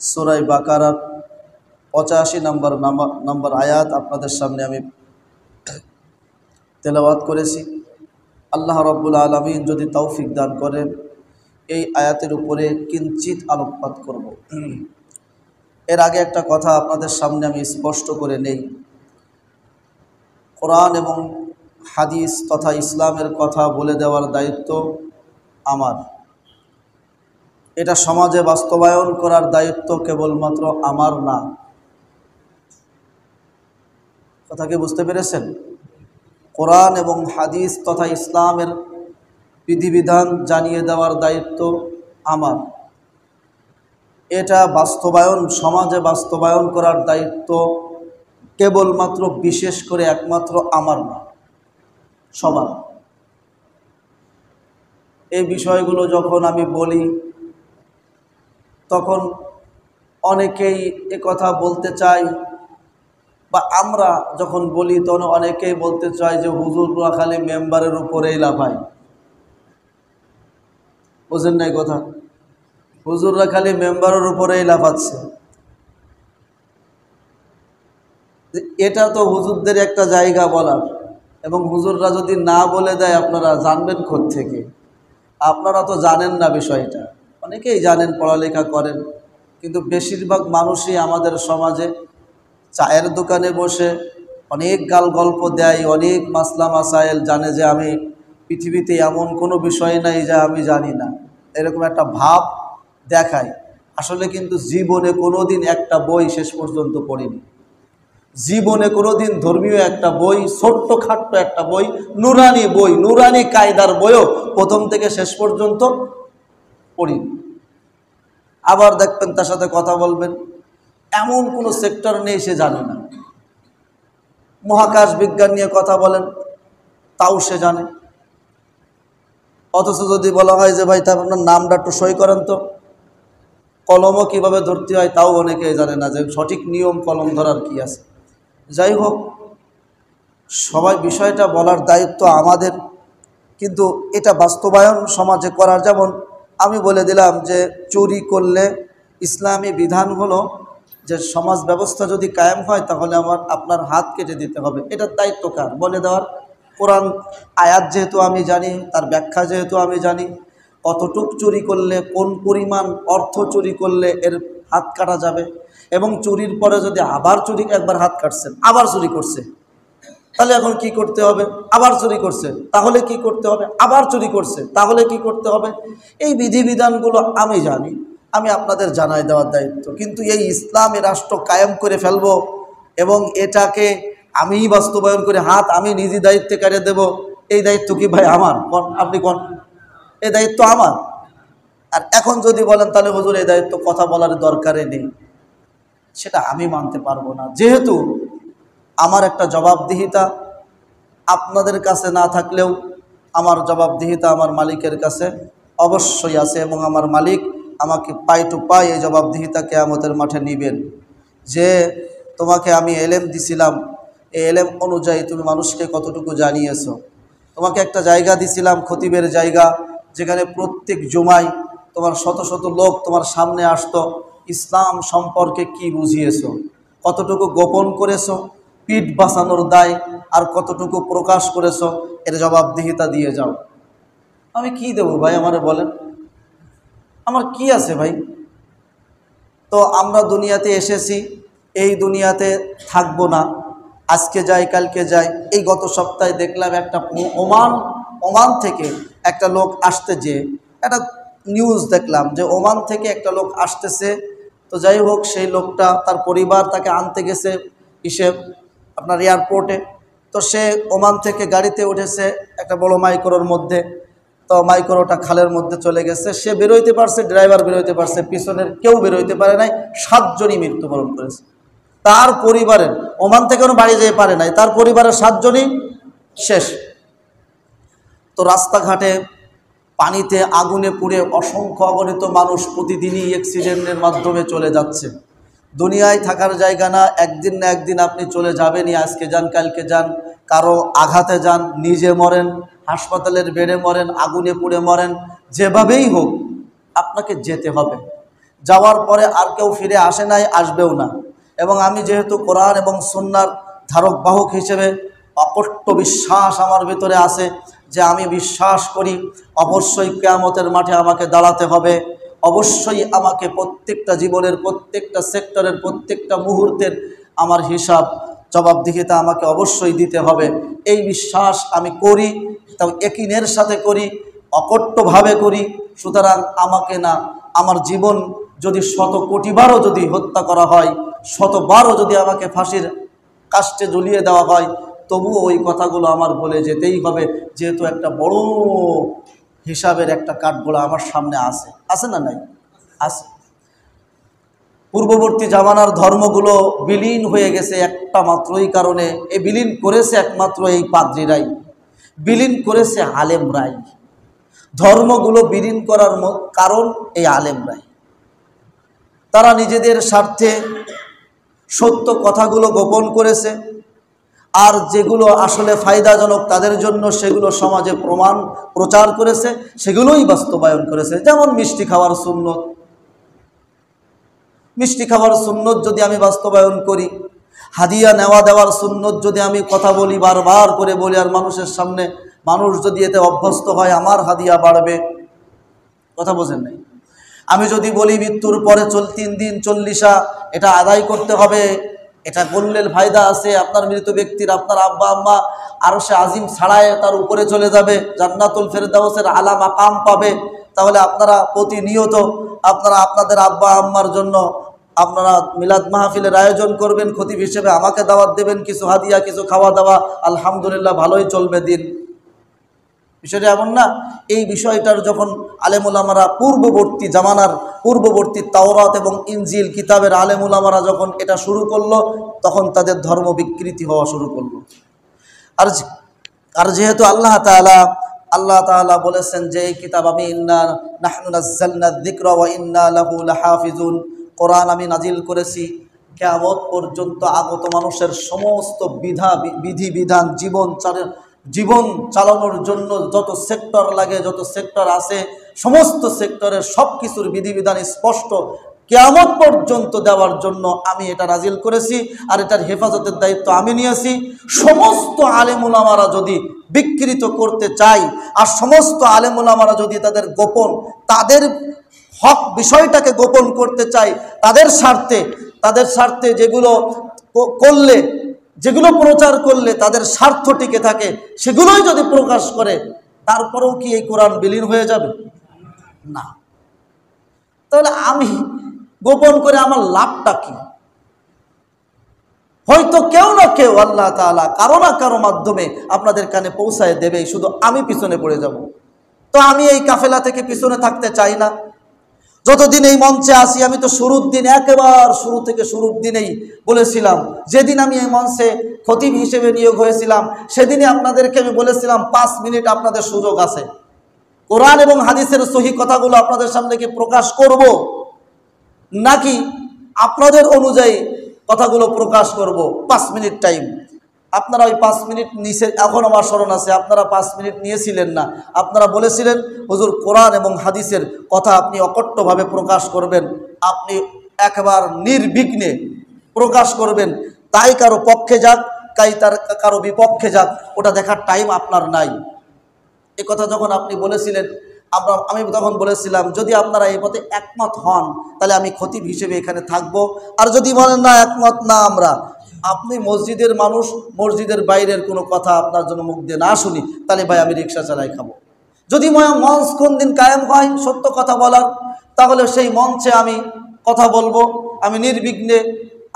সূরা বাকারার 85 নম্বর আয়াত আপনাদের সামনে আমি তেলাওয়াত করেছি। আল্লাহ রাব্বুল আলামিন যদি তৌফিক দান করেন এই আয়াতের উপরে কিঞ্চিত আলোকপাত করব। এর আগে একটা কথা আপনাদের সামনে আমি স্পষ্ট করে নেই, কোরআন এবং হাদিস তথা ইসলামের কথা বলে দেওয়ার দায়িত্ব আমার। এটা সমাজে বাস্তবায়ন করার দায়িত্ব কেবলমাত্র আমার না। কথা কি বুঝতে পেরেছেন? কোরআন এবং হাদিস তথা ইসলামের বিধিবিধান জানিয়ে দেওয়ার দায়িত্ব আমার। এটা বাস্তবায়ন, সমাজে বাস্তবায়ন করার দায়িত্ব কেবলমাত্র, বিশেষ করে একমাত্র আমার না, সবার। এই বিষয়গুলো যখন আমি বলি তখন অনেকেই কথা বলতে চায়, বা আমরা যখন বলি তখন অনেকেই বলতে চায় যে হুজুররা খালি মেম্বারের উপরেই লাফায়। বুঝেন নাই কথা? হুজুররা খালি মেম্বারের উপরেই লাফাচ্ছে। এটা তো হুজুরদের একটা জায়গা বলার, এবং হুজুররা যদি না বলে দেয় আপনারা জানবেন কোত্থেকে? আপনারা তো জানেন না বিষয়টা। অনেকেই জানেন, পড়ালেখা করেন, কিন্তু বেশিরভাগ মানুষই আমাদের সমাজে চায়ের দোকানে বসে অনেক গল্প দেয়, অনেক মাসলা মাসাইল জানে, যে আমি পৃথিবীতে এমন কোনো বিষয় নাই যা আমি জানি না, এরকম একটা ভাব দেখায়। আসলে কিন্তু জীবনে কোনো দিন একটা বই শেষ পর্যন্ত পড়িনি। জীবনে কোনো দিন ধর্মীয় একটা বই, ছোট্ট খাট্ট একটা বই, নুরানি বই, নুরানি কায়দার বইও প্রথম থেকে শেষ পর্যন্ত পড়িনি। আবার দেখবেন তার সাথে কথা বলবেন, এমন কোনো সেক্টর নেই সে জানে না। মহাকাশ বিজ্ঞান নিয়ে কথা বলেন, তাও সে জানে। অথচ যদি বলা হয় যে ভাই তার আপনার নামটা একটু সই করেন তো, কলমও কীভাবে ধরতে হয় তাও অনেকেই জানে না, যে সঠিক নিয়ম কলম ধরার কি আছে। যাই হোক, সবাই বিষয়টা বলার দায়িত্ব আমাদের, কিন্তু এটা বাস্তবায়ন সমাজে করার। যেমন আমি বলে দিলাম যে চুরি করলে ইসলামী বিধান হলো যে সমাজ ব্যবস্থা যদি কায়েম হয় তাহলে আপনার হাত কেটে দিতে হবে। এটার দায়িত্ব কার? বলে দেওয়ার। কোরআন আয়াত যেহেতু আমি জানি, তার ব্যাখ্যা যেহেতু আমি জানি, কতটুক চুরি করলে, কোন পরিমাণ অর্থ চুরি করলে এর হাত কাটা যাবে, এবং চুরির পরে যদি আবার চুরি, একবার হাত কাটছেন আবার চুরি করছে, তাহলে এখন কি করতে হবে? আবার চুরি করছে, তাহলে কি করতে হবে? আবার চুরি করছে, তাহলে কি করতে হবে? এই বিধিবিধানগুলো আমি জানি, আমি আপনাদের জানাই দেওয়ার দায়িত্ব। কিন্তু এই ইসলামী রাষ্ট্র কায়েম করে ফেলবো এবং এটাকে আমি বাস্তবায়ন করে হাত আমি নিজে দায়িত্বে কাটিয়ে দেব, এই দায়িত্ব কি ভাই আমার? আপনি কোন? এই দায়িত্ব আমার। আর এখন যদি বলেন তাহলে হুজুর এই দায়িত্ব কথা বলার দরকারই নেই, সেটা আমি মানতে পারবো না। যেহেতু আমার একটা জবাবদিহিতা আপনাদের কাছে না থাকলেও আমার জবাবদিহিতা আমার মালিকের কাছে অবশ্যই আছে, এবং আমার মালিক আমাকে পাই টু পাই এই জবাবদিহিতা কিয়ামতের মাঠে নিবেন। যে তোমাকে আমি এলেম দিছিলাম, এই এলেম অনুযায়ী তুমি মানুষকে কতটুকু জানিয়েছো। তোমাকে একটা জায়গা দিছিলাম, খতিবের জায়গা, যেখানে প্রত্যেক জুমায় তোমার শত শত লোক তোমার সামনে আসতো, ইসলাম সম্পর্কে কি বুঝিয়েছো, কতটুকু গোপন করেছো, পিঠ বাঁচানোর দায়, আর কতটুকু প্রকাশ করেছো, এর জবাবদিহিতা দিয়ে যাও। আমি কি দেবো ভাই? আমারে বলেন, আমার কি আছে ভাই? তো আমরা দুনিয়াতে এসেছি, এই দুনিয়াতে থাকবো না, আজকে যাই কালকে যাই। এই গত সপ্তাহে দেখলাম একটা ওমান থেকে একটা লোক আসতে, যে একটা নিউজ দেখলাম যে ওমান থেকে একটা লোক আসতেছে। তো যাই হোক, সেই লোকটা তার পরিবার তাকে আনতে গেছে আপনার এয়ারপোর্টে। তো সে ওমান থেকে গাড়িতে উঠেছে একটা বড় মাইক্রোর মধ্যে। তো মাইক্রোটা খালের মধ্যে চলে গেছে, সে বেরোইতে পারছে, ড্রাইভার বেরোইতে পারছে, পিছনের কেউ বেরোইতে পারে নাই। 7 জনই মৃত্যুবরণ করেছে। তার পরিবারের, ওমান থেকে বাড়ি যেতে পারে নাই, তার পরিবারের 7 জনই শেষ। তো রাস্তাঘাটে পানিতে আগুনে পুড়ে অসংখ্য অগণিত মানুষ প্রতিদিনই অ্যাক্সিডেন্টের মাধ্যমে চলে যাচ্ছে। দুনিয়ায় থাকার জায়গা না, একদিন না একদিন আপনি চলে যাবেনই। আজকে যান কালকে যান, কারো আঘাতে যান, নিজে মরেন, হাসপাতালের বেডে মরেন, আগুনে পুড়ে মরেন, যেভাবেই হোক আপনাকে যেতে হবে। যাওয়ার পরে আর কেউ ফিরে আসে নাই, আসবেও না। এবং আমি যেহেতু কোরআন এবং সুন্নাহর ধারক বাহক হিসেবে অকট্ট বিশ্বাস আমার ভিতরে আছে, যে আমি বিশ্বাস করি অবশ্যই কিয়ামতের মাঠে আমাকে দাঁড়াতে হবে, অবশ্যই আমাকে প্রত্যেকটা জীবনের প্রত্যেকটা সেক্টরের প্রত্যেকটা মুহূর্তের আমার হিসাব জবাবদিহিতা আমাকে অবশ্যই দিতে হবে। এই বিশ্বাস আমি করি, তাও ইয়াকিনের সাথে করি, অকট্টভাবে করি। সুতরাং আমাকে না, আমার জীবন যদি 100 কোটিবারও যদি হত্যা করা হয়, 100বারও যদি আমাকে ফাঁসির কাস্টে ঝুলিয়ে দেওয়া হয়, তবুও ওই কথাগুলো আমার বলে যেতেই হবে, যেহেতু একটা বড় হিসাবের একটা কাঠগোড়া আমার সামনে আছে না নাই? আছে। পূর্ববর্তী জামানার ধর্মগুলো বিলীন হয়ে গেছে একটা মাত্রই কারণে। এই বিলীন করেছে একমাত্র এই পাদ্রীরাই, বিলীন করেছে আলেমরাই। ধর্মগুলো বিলীন করার কারণ এই আলেমরাই। তারা নিজেদের স্বার্থে সত্য কথাগুলো গোপন করেছে, আর যেগুলো আসলে ফায়দাজনক তাদের জন্য সেগুলো সমাজে প্রচার করেছে, সেগুলোই বাস্তবায়ন করেছে। যেমন মিষ্টি খাওয়ার সুন্নত, মিষ্টি খাওয়ার সুন্নত যদি আমি বাস্তবায়ন করি, হাদিয়া নেওয়া দেওয়ার সুন্নত যদি আমি কথা বলি, বারবার করে বলি, আর মানুষের সামনে মানুষ যদি এতে অভ্যস্ত হয়, আমার হাদিয়া বাড়বে। কথা বোঝেন নাই? আমি যদি বলি মৃত্যুর পরে 3 দিন 40 এটা আদায় করতে হবে, এটা করলে ফায়দা আছে, আপনার মৃত ব্যক্তির আপনার আব্বা আম্মা আরশে আজিম ছাড়ায় তার উপরে চলে যাবে, জান্নাতুল ফেরদাউসের আলা মাকাম পাবে, তাহলে আপনারা প্রতিনিয়ত আপনারা আপনাদের আব্বা আম্মার জন্য আপনারা মিলাদ মাহফিলের আয়োজন করবেন, খতিব হিসেবে আমাকে দাওয়াত দেবেন, কিছু হাদিয়া কিছু খাওয়া দাওয়া, আলহামদুলিল্লাহ ভালোই চলবে দিন। বিষয়টা এমন না। এই বিষয়টার যখন আলেম উলামারা পূর্ববর্তী জামানার পূর্ববর্তী তাওরাত এবং ইনজিল কিতাবের আলেম উলামারা যখন এটা শুরু করলো, তখন তাদের ধর্ম বিকৃতি হওয়া শুরু করলো। আর যেহেতু আল্লাহ তাআলা বলেছেন যে এই কিতাব আমি ইন্না নাহনু নাযালনা যিকরা ওয়া ইন্না লাহু লাহাফিজুন, কোরআন আমি নাজিল করেছি, কিয়ামত পর্যন্ত আগত মানুষের সমস্ত বিধিবিধান জীবন চালানোর জন্য যত সেক্টর লাগে, যত সেক্টর আছে, সমস্ত সেক্টরের সব কিছুর বিধিবিধান স্পষ্ট কিয়ামত পর্যন্ত দেওয়ার জন্য আমি এটা নাজিল করেছি, আর এটার হেফাজতের দায়িত্ব আমি নিয়েছি। সমস্ত আলেম উলামারা যদি বিকৃত করতে চাই, আর সমস্ত আলেম উলামারা যদি তাদের হক বিষয়টাকে গোপন করতে চাই, তাদের স্বার্থে যেগুলো প্রচার করলে তাদের স্বার্থ টিকে থাকে, সেগুলোই যদি প্রকাশ করে, তারপরেও কি এই কোরআন বিলীন হয়ে যাবে? না। তাহলে আমি গোপন করে আমার লাভটা কি? হয়তো কেউ না কেউ আল্লাহ তাআলা কারো না কারো মাধ্যমে আপনাদের কানে পৌঁছায় দেবে, শুধু আমি পিছনে পড়ে যাব। তো আমি এই কাফেলা থেকে পিছনে থাকতে চাই না। যতদিন এই মঞ্চে আসি, আমি তো শুরুর দিনেই বলেছিলাম, যেদিন আমি এই মঞ্চে খতিব হিসেবে নিয়োগ হয়েছিলাম, সেদিনই আপনাদেরকে আমি বলেছিলাম 5 মিনিট আপনাদের সুযোগ আছে, কোরআন এবং হাদিসের সহি কথাগুলো আপনাদের সামনে কি প্রকাশ করব, নাকি আপনাদের অনুযায়ী কথাগুলো প্রকাশ করব। 5 মিনিট টাইম, আপনারা ওই 5 মিনিট নিচে, এখন আমার স্মরণ আছে আপনারা 5 মিনিট নিয়েছিলেন না। আপনারা বলেছিলেন হুজুর কোরআন এবং হাদিসের কথা আপনি অকট্টভাবে প্রকাশ করবেন, আপনি একবার নির্বিঘ্নে প্রকাশ করবেন, তাই কারো পক্ষে যাক কারো বিপক্ষে যাক, ওটা দেখার টাইম আপনার নাই। এ কথা যখন আপনি বলেছিলেন, আমি তখন বলেছিলাম যদি আপনারা এই পথে একমত হন, তাহলে আমি খতিব হিসেবে এখানে থাকবো, আর যদি বলেন না একমত না আপনি মসজিদের মানুষ, মসজিদের বাইরের কোনো কথা আপনার জন্য মুখ দিয়ে না শুনি, তাহলে ভাই আমি রিক্সা চালাই খাবো। যদি মঞ্চ কোন দিন কায়েম হয় সত্য কথা বলার, তাহলে সেই মঞ্চে আমি কথা বলবো, আমি নির্বিঘ্নে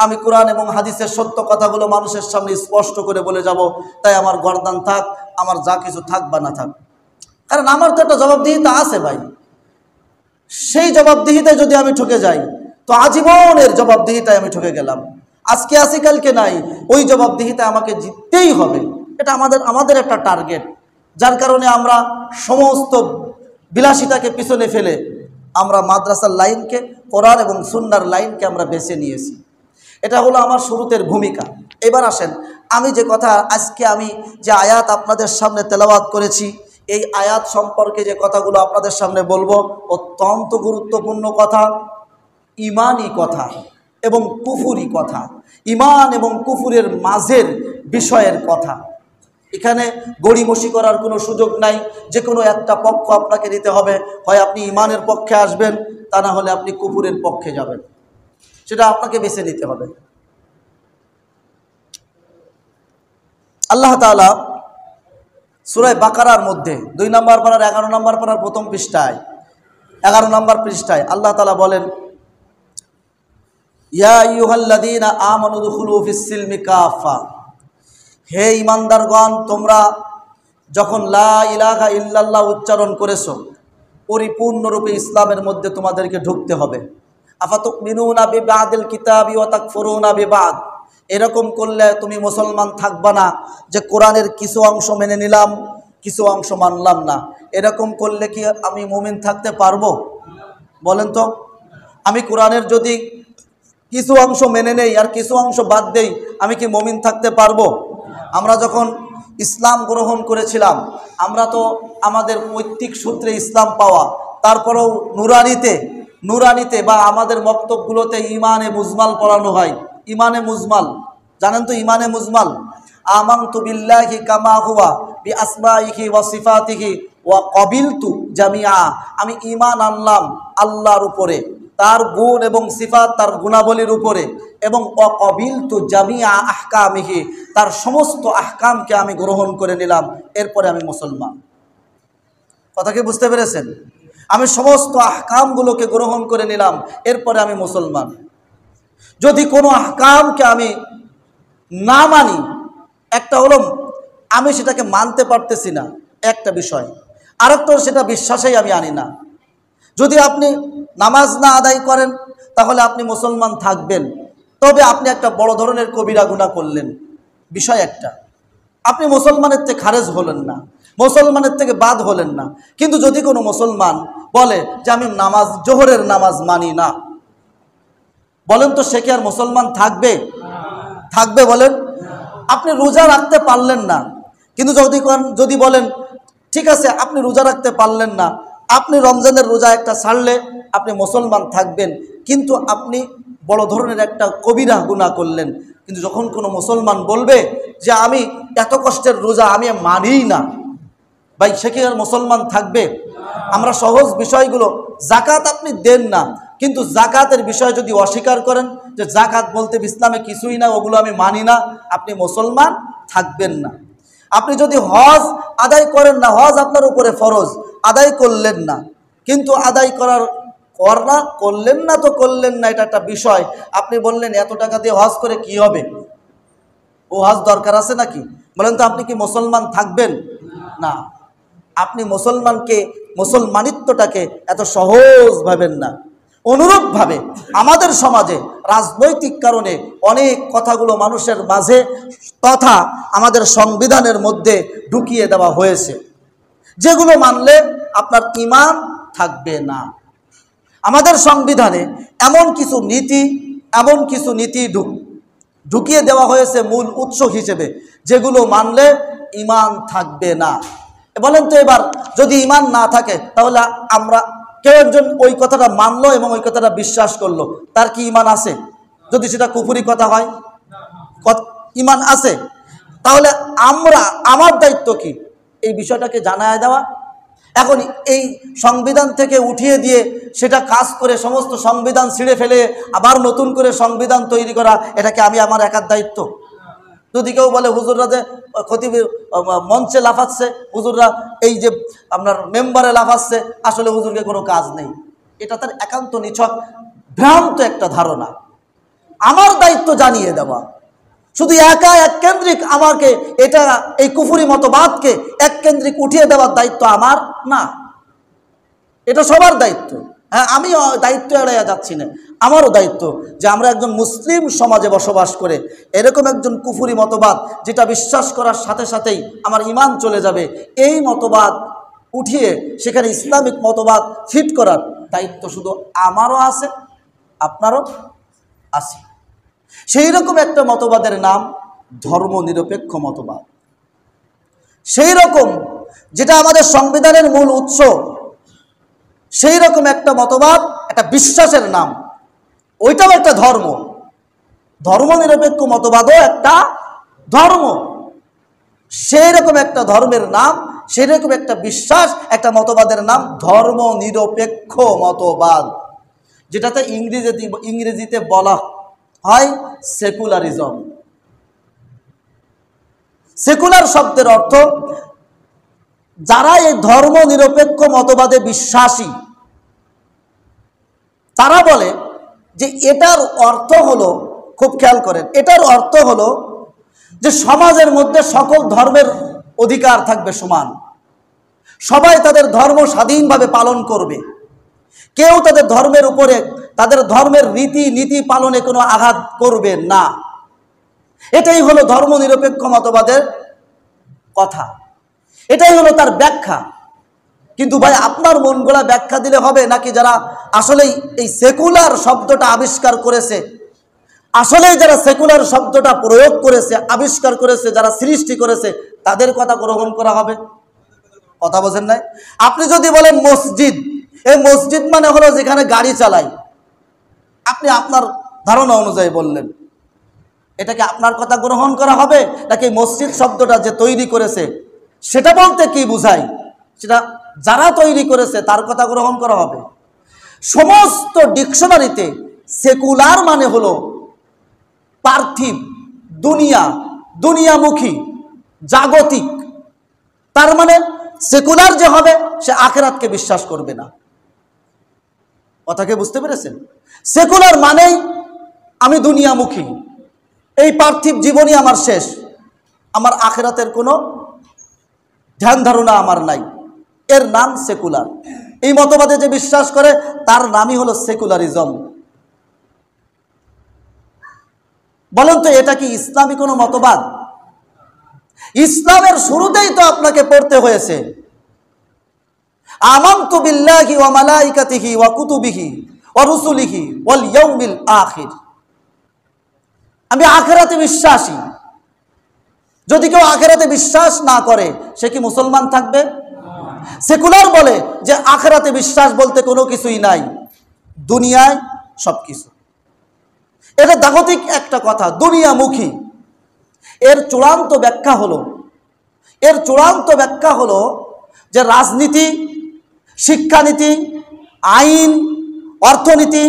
আমি কোরআন এবং হাদিসের সত্য কথাগুলো মানুষের সামনে স্পষ্ট করে বলে যাব। তাই আমার গর্দান থাক, আমার যা কিছু থাক বা না থাক, কারণ আমার তো একটা জবাবদিহিতা আছে ভাই। সেই জবাবদিহিতায় যদি আমি ঠকে যাই, তো আজীবনের জবাবদিহিতায় আমি ঠকে গেলাম। আজকে আসি কালকে নাই, ওই জবাবদিহিতা আমাকে জিততেই হবে। এটা আমাদের একটা টার্গেট, যার কারণে আমরা সমস্ত বিলাসিতাকে পিছনে ফেলে আমরা মাদ্রাসার লাইনকে, কোরআন এবং সুন্নাহর লাইনকে আমরা বেছে নিয়েছি। এটা হলো আমার শুরুতের ভূমিকা। এবার আসেন, আমি যে আয়াত আপনাদের সামনে তেলাওয়াত করেছি, এই আয়াত সম্পর্কে যে কথাগুলো আপনাদের সামনে বলবো, অত্যন্ত গুরুত্বপূর্ণ কথা। ইমানি কথা এবং কুফুরি কথা, ইমান এবং কুফুরের মাঝের বিষয়ের কথা। এখানে গড়িমসি করার কোনো সুযোগ নাই, যে কোনো একটা পক্ষ আপনাকে নিতে হবে। হয় আপনি ইমানের পক্ষে আসবেন, তা না হলে আপনি কুফুরের পক্ষে যাবেন, সেটা আপনাকে বেছে নিতে হবে। আল্লাহ তাআলা সূরা বাকারার মধ্যে 2 নম্বর পারার 11 নম্বর পারার প্রথম পৃষ্ঠায় 11 নম্বর পৃষ্ঠায় আল্লাহ তাআলা বলেন, ইয়া আইয়ুহাল্লাযীনা আমানু দুখুলু ফিস সিলমি কাফা, হে ঈমানদারগণ, তোমরা যখন লা ইলাহা ইল্লাল্লাহ উচ্চারণ করেছো, পরিপূর্ণরূপে ইসলামের মধ্যে তোমাদেরকে ঢুকতে হবে। আফাতুমিনুনা বিবাদিল কিতাবি ওয়া তাকফুরুনা বিবাদ, এরকম করলে তুমি মুসলমান থাকবা না যে কোরআনের কিছু অংশ মেনে নিলাম, কিছু অংশ মানলাম না। এরকম করলে কি আমি মুমিন থাকতে পারবো? বলেন তো। আমি কোরআনের যদি কিছু অংশ মেনে নেই আর কিছু অংশ বাদ দেই, আমি কি মুমিন থাকতে পারবো? আমরা যখন ইসলাম গ্রহণ করেছিলাম, আমরা তো আমাদের পৈতৃক সূত্রে ইসলাম পাওয়া, তারপরেও নুরানিতে বা আমাদের বক্তব্যগুলোতে ইমানে মুজমাল পড়ানো হয়। ইমানে মুজমাল জানেন তো? ইমানে মুজমাল, আমানতু বিল্লাহি কামা হুয়া বিআসমাইহি ওয়া সিফাতিহি ওয়া ক্বাবিলতু জামিআ, আমি ঈমান আনলাম আল্লাহর উপরে, তার গুণ এবং সিফাত, তার গুণাবলীর উপরে, এবং ওয়া ক্বাবিলতু জামিআ আহকামিহি, তার সমস্ত আহকামকে আমি গ্রহণ করে নিলাম, এরপরে আমি মুসলমান। কথা কি বুঝতে পেরেছেন? আমি সমস্ত আহকামগুলোকে গ্রহণ করে নিলাম, এরপরে আমি মুসলমান। যদি কোনো আহকামকে আমি না মানি, একটা হলো আমি সেটাকে মানতে পারতেছি না, একটা বিষয়, আরেকটা সেটা বিশ্বাসেই আমি আনি না। যদি আপনি নামাজ না আদায় করেন, তাহলে আপনি মুসলমান থাকবেন, তবে আপনি একটা বড় ধরনের কবিরা গুনাহ করলেন, বিষয় একটা। আপনি মুসলমানের থেকে খারেজ হলেন না, মুসলমানের থেকে বাদ হলেন না। কিন্তু যদি কোনো মুসলমান বলে যে আমি জোহরের নামাজ মানি না, বলেন তো সে কি আর মুসলমান থাকবে? থাকবে বলেন? আপনি রোজা রাখতে পারলেন না, কিন্তু যদি বলেন ঠিক আছে আপনি রোজা রাখতে পারলেন না, আপনি রমজানের রোজা একটা ছাড়লে আপনি মুসলমান থাকবেন, কিন্তু আপনি বড় ধরনের একটা কবিরা গুনাহ করলেন। কিন্তু যখন কোনো মুসলমান বলবে যে আমি এত কষ্টের রোজা আমি মানিই না, ভাই সে কি আর মুসলমান থাকবে? আমরা সহজ বিষয়গুলো, যাকাত আপনি দেন না, কিন্তু জাকাতের বিষয় যদি অস্বীকার করেন যে জাকাত বলতে ইসলামে কিছুই না, ওগুলো আমি মানি না, আপনি মুসলমান থাকবেন না। আপনি যদি হজ আদায় করেন না, হজ আপনার উপরে ফরজ, আদায় করলেন না, কিন্তু আদায় করলেন না তো করলেন না, এটা একটা বিষয়। আপনি বললেন এত টাকা দিয়ে হজ করে কি হবে, ও হজ দরকার আছে নাকি? বলেন তো, আপনি কি মুসলমান থাকবেন? না। আপনি মুসলমানিত্বটাকে এত সহজ ভাবেন না। অনুরূপভাবে আমাদের সমাজে রাজনৈতিক কারণে অনেক কথাগুলো মানুষের মাঝে তথা আমাদের সংবিধানের মধ্যে ঢুকিয়ে দেওয়া হয়েছে, যেগুলো মানলে আপনার ঈমান থাকবে না। আমাদের সংবিধানে এমন কিছু নীতি ঢুকিয়ে দেওয়া হয়েছে মূল উৎস হিসেবে, যেগুলো মানলে ঈমান থাকবে না। বলেন তো, এবার যদি ঈমান না থাকে, তাহলে কেউ একজন ওই কথাটা মানলো এবং ওই কথাটা বিশ্বাস করলো, তার কি ঈমান আছে? যদি সেটা কুফরি কথা হয়, ঈমান আছে। তাহলে আমার দায়িত্ব কি? এই বিষয়টাকে জানায় দেওয়া। এখন এই সংবিধান থেকে উঠিয়ে দিয়ে সেটা কাজ করে সমস্ত সংবিধান ছিঁড়ে ফেলে আবার নতুন করে সংবিধান তৈরি করা, এটাকে আমার একার দায়িত্ব? যদি কেউ বলে হুজুররা যে খতিব মঞ্চে লাফাচ্ছে, হুজুররা এই যে আপনার মেম্বারে লাফাচ্ছে, আসলে হুজুরকে কোনো কাজ নেই, এটা তার একান্ত নিছক ভ্রান্ত একটা ধারণা। আমার দায়িত্ব জানিয়ে দেওয়া, শুধু একা এককেন্দ্রিক আমাকে এই কুফরি মতবাদকে এককেন্দ্রিক উঠিয়ে দেওয়ার দায়িত্ব আমার না, এটা সবার দায়িত্ব। হ্যাঁ, আমি দায়িত্ব এড়াইয়া যাচ্ছি না, আমারও দায়িত্ব যে আমরা একজন মুসলিম সমাজে বসবাস করে এরকম একজন কুফরি মতবাদ, যেটা বিশ্বাস করার সাথে সাথেই আমার ঈমান চলে যাবে, এই মতবাদ উঠিয়ে সেখানে ইসলামিক মতবাদ ফিট করার দায়িত্ব শুধু আমারও আছে, আপনারও আছে। সেই রকম একটা মতবাদের নাম ধর্মনিরপেক্ষ মতবাদ। সেই রকম যেটা আমাদের সংবিধানের মূল উৎস, সেই রকম একটা মতবাদ, একটা বিশ্বাসের নাম, ওইটাও একটা ধর্ম। ধর্মনিরপেক্ষ মতবাদও একটা ধর্ম। সেই রকম একটা ধর্মের নাম, সেই রকম একটা বিশ্বাস, একটা মতবাদের নাম ধর্মনিরপেক্ষ মতবাদ, যেটাতে ইংরেজিতে বলা হয় সেকুলারিজম। সেকুলার শব্দের অর্থ যারা এই ধর্মনিরপেক্ষ মতবাদে বিশ্বাসী তারা বলে যে এটার অর্থ হলো, খুব খেয়াল করেন, এটার অর্থ হলো যে সমাজের মধ্যে সকল ধর্মের অধিকার থাকবে সমান, সবাই তাদের ধর্ম স্বাধীনভাবে পালন করবে, কেউ তাদের ধর্মের উপরে, তাদের ধর্মের রীতি নীতি পালনে কোনো আঘাত করবে না। এটাই হলো ধর্মনিরপেক্ষ মতবাদের কথা, এটাই হলো তার ব্যাখ্যা। কিন্তু ভাই আপনার মন গড়া ব্যাখ্যা দিলে হবে নাকি? যারা আসলেই এই সেকুলার শব্দটা আবিষ্কার করেছে, আসলেই যারা সেকুলার শব্দটা প্রয়োগ করেছে, আবিষ্কার করেছে, যারা সৃষ্টি করেছে, তাদের কথা গ্রহণ করা হবে? কথা বোঝেন নাই? আপনি যদি বলেন মসজিদ, এই মসজিদ মানে হলো যেখানে গাড়ি চালাই, আপনি আপনার ধারণা অনুযায়ী বললেন, এটাকে আপনার কথা গ্রহণ করা হবে নাকি মসজিদ শব্দটা যে তৈরি করেছে সেটা বলতে কি বুঝায় সেটা যারা তৈরি করেছে তার কথা গ্রহণ করা হবে? সমস্ত ডিকশনারিতে সেকুলার মানে হলো পার্থিব, দুনিয়া, দুনিয়ামুখী, জাগতিক। তার মানে সেকুলার যে হবে সে আখিরাতকে বিশ্বাস করবে না। কথাকে বুঝতে পেরেছেন? সেকুলার মানেই আমি দুনিয়ামুখী, এই পার্থিব জীবনই আমার শেষ, আমার আখিরাতের কোনো ধ্যান ধারণা আমার নাই, এর নাম সেকুলার। এই মতবাদে যে বিশ্বাস করে তার নামই হলো সেকুলারিজম। বলেন তো এটা কি ইসলামী কোনো মতবাদ? ইসলামের শুরুতেই তো আপনাকে পড়তে হয়েছে আমানতু বিল্লাহি ওয়া মালাইকাতিহি ওয়া কুতুবিহি ওয়া রুসুলিহি ওয়াল ইয়াউমিল আখির। আমি আখিরাতে বিশ্বাসী। যদি কেউ আখিরাতে বিশ্বাস না করে সে কি মুসলমান থাকবে? সেকুলার বলে যে আখিরাতে বিশ্বাস বলতে কোনো কিছুই নাই, দুনিয়ায় সবকিছু। এটা জাগতিক একটা কথা, দুনিয়ামুখী। এর চূড়ান্ত ব্যাখ্যা হলো যে রাজনীতি, শিক্ষানীতি, আইন, অর্থনীতি,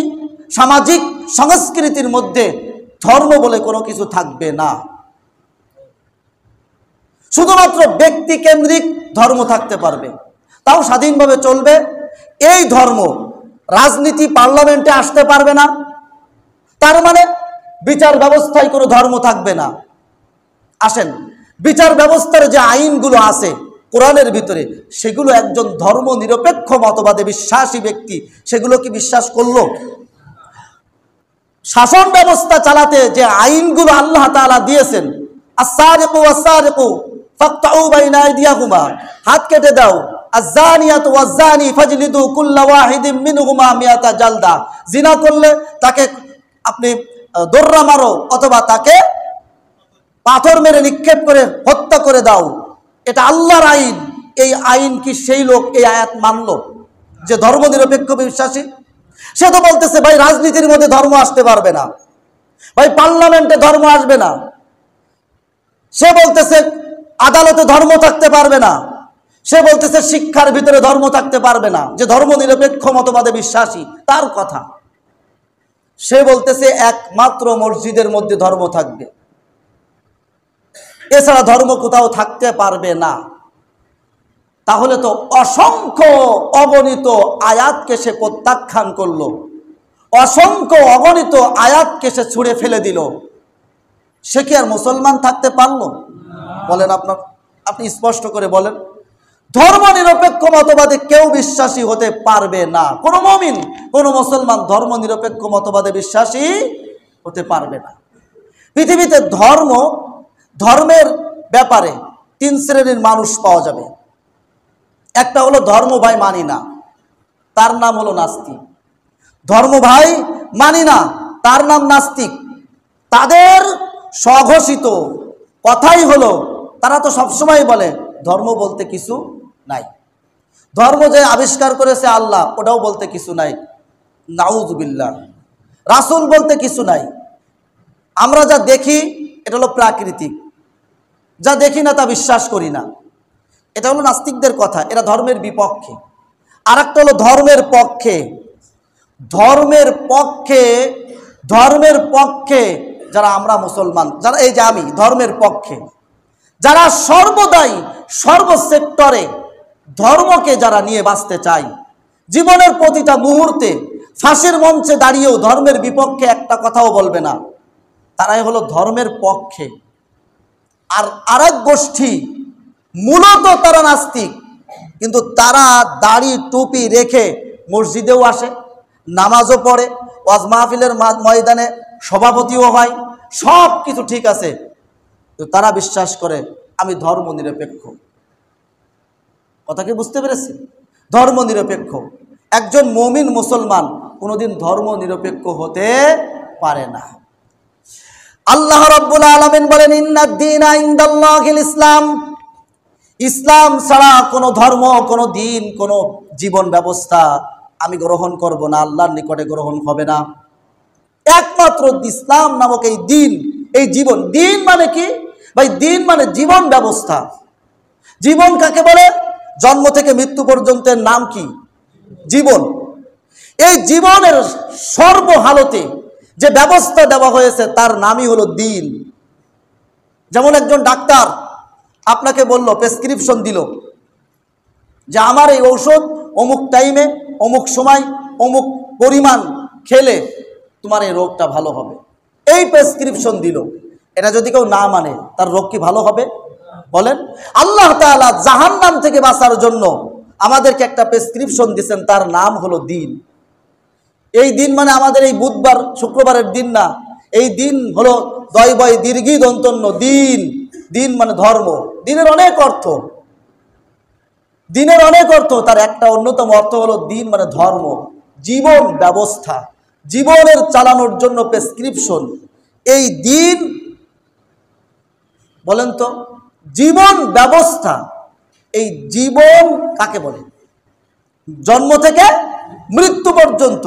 সামাজিক সংস্কৃতির মধ্যে ধর্ম বলে কোনো কিছু থাকবে না। শুধুমাত্র ব্যক্তি কেন্দ্রিক ধর্ম থাকতে পারবে, তাও স্বাধীনভাবে চলবে। এই ধর্ম রাজনীতি, পার্লামেন্টে আসতে পারবে না। তার মানে বিচার ব্যবস্থায় কোনো ধর্ম থাকবে না। আসেন, বিচার ব্যবস্থার যে আইনগুলো আছে কোরআনের ভিতরে, সেগুলো একজন ধর্ম নিরপেক্ষ মতবাদে বিশ্বাসী ব্যক্তি সেগুলো কি বিশ্বাস করলো? শাসন ব্যবস্থা চালাতে যে আইনগুলো আল্লাহ তাআলা দিয়েছেন, আস-সারিকু ওয়াস-সারিকু ফাকতাউ বাইনা আইদিয়াহুমা, হাত কেটে দাও, আজ-জানিয়াতু ওয়াজ-জানি ফাজলিদু কুল্লা ওয়াহিদিম মিনহুমা মিয়াতা জালদা, জিনা করলে তাকে আপনি দোররা মারো অথবা তাকে পাথর মেরে নিক্ষেপ করে হত্যা করে দাও। এটা আল্লাহর আইন। এই আইন কি সেই লোক এই আয়াত মানলো যে ধর্মনিরপেক্ষ বিশ্বাসী? সে তো বলতেছে ভাই রাজনীতির মধ্যে ধর্ম আসতে পারবে না, ভাই পার্লামেন্টে ধর্ম আসবে না। সে বলতেছে আদালতে ধর্ম থাকতে পারবে না। সে বলতেছে শিক্ষার ভিতরে ধর্ম থাকতে পারবে না। যে ধর্মনিরপেক্ষ মতবাদে বিশ্বাসী তার কথা। সে বলতেছে একমাত্র মসজিদের মধ্যে ধর্ম থাকবে, এছাড়া ধর্ম কোথাও থাকতে পারবে না। তাহলে তো অসংখ্য অগণিত আয়াতকে সে প্রত্যাখ্যান করলো, অসংখ্য অগণিত আয়াতকে সে ছুঁড়ে ফেলে দিল। সে কি আর মুসলমান থাকতে পারলো? বলেন আপনি স্পষ্ট করে বলেন। ধর্মনিরপেক্ষ মতবাদে কেউ বিশ্বাসী হতে পারবে না। কোনো মুমিন, কোনো মুসলমান ধর্মনিরপেক্ষ মতবাদে বিশ্বাসী হতে পারবে না। পৃথিবীতে ধর্মের ব্যাপারে তিন শ্রেণীর মানুষ পাওয়া যাবে। একটা হলো ধর্ম ভাই মানি না, তার নাম হলো নাস্তিক। ধর্ম ভাই মানি না, তার নাম নাস্তিক। তাদের স্বঘোষিত কথাই হলো, তারা তো সবসময় বলে ধর্ম বলতে কিছু নাই, ধর্ম যে আবিষ্কার করেছে আল্লাহ ওটাও বলতে কিছু নাই। নাউযুবিল্লাহ। রাসূল বলতে কিছু নাই। আমরা যা দেখি এটা হলো প্রাকৃতিক, যা দেখি না তা বিশ্বাস করি না। এটা হলো নাস্তিকদের কথা, এরা ধর্মের বিপক্ষে। আর একটা হলো ধর্মের পক্ষে। ধর্মের পক্ষে, ধর্মের পক্ষে যারা আমরা মুসলমান, যারা এই যে আমি ধর্মের পক্ষে, যারা সর্বদাই সর্বসেক্টরে ধর্মকে যারা নিয়ে বাঁচতে চায়, জীবনের প্রতিটা মুহূর্তে ফাঁসির মঞ্চে দাঁড়িয়েও ধর্মের বিপক্ষে একটা কথাও বলবে না, তারাই হলো ধর্মের পক্ষে। আর আরেক গোষ্ঠী মূলত তারা নাস্তিক, কিন্তু তারা দাড়ি টুপি রেখে মসজিদেও আসে, নামাজও পড়ে, ওয়াজ মাহফিলের ময়দানে সভাপতিও হয়, সব কিছু ঠিক আছে, তো তারা বিশ্বাস করে আমি ধর্ম নিরপেক্ষ। কথা কি বুঝতে পেরেছি? ধর্ম নিরপেক্ষ। একজন মুমিন মুসলমান কোনোদিন ধর্ম নিরপেক্ষ হতে পারে না। আল্লাহ রাব্বুল আলামিন বলেন, ইন্নাদ-দীনা ইনদাল্লাহিল ইসলাম। ইসলাম ছাড়া কোনো ধর্ম, কোনো দিন, কোনো জীবন ব্যবস্থা আমি গ্রহণ করব না, আল্লাহর নিকটে গ্রহণ হবে না। একমাত্র ইসলাম নামক এই দিন, এই জীবন। দিন মানে কি ভাই? দিন মানে জীবন ব্যবস্থা। জীবন কাকে বলে? জন্ম থেকে মৃত্যু পর্যন্তের নাম কি? জীবন। এই জীবনের সর্বহালতে যে ব্যবস্থা দেওয়া হয়েছে তার নামই হলো দিন। যেমন একজন ডাক্তার আপনাকে বলল, প্রেসক্রিপশন দিল যে আমার এই ঔষধ অমুক টাইমে, অমুক সময়, অমুক পরিমাণ খেলে তোমার এই রোগটা ভালো হবে, এই প্রেসক্রিপশন দিল। এটা যদি কেউ না মানে তার রোগ কি ভালো হবে? বলেন। আল্লাহ তাআলা জাহান্নাম থেকে বাঁচার জন্য আমাদেরকে একটা প্রেসক্রিপশন দিয়েছেন, তার নাম হলো দিন। এই দিন মানে আমাদের এই বুধবার শুক্রবারের দিন না, এই দিন হলো দয় বয় দীর্ঘী দন্তন্য দিন। দিন মানে ধর্ম। দিনের অনেক অর্থ, দিনের অনেক অর্থ, তার একটা অন্যতম অর্থ হলো দিন মানে ধর্ম, জীবন ব্যবস্থা, জীবনের চালানোর জন্য প্রেসক্রিপশন। এই দিন, বলেন তো, জীবন ব্যবস্থা, এই জীবন কাকে বলে? জন্ম থেকে মৃত্যু পর্যন্ত